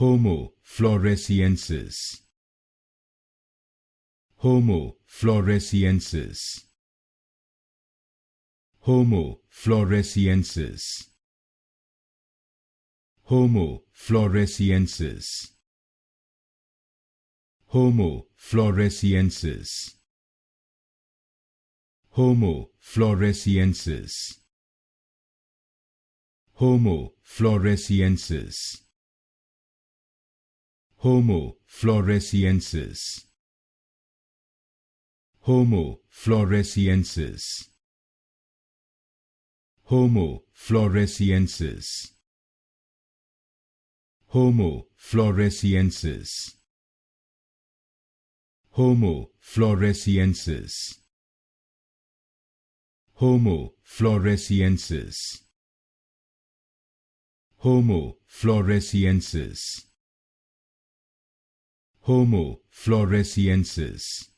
Homo Floresiensis. Homo Floresiensis. Homo Floresiensis. Homo Floresiensis. Homo Floresiensis. Homo Floresiensis. Homo Floresiensis. Homo Floresiensis. Homo Floresiensis. Homo Floresiensis. Homo Floresiensis. Homo Floresiensis. Homo Floresiensis. Homo Floresiensis. Homo Floresiensis.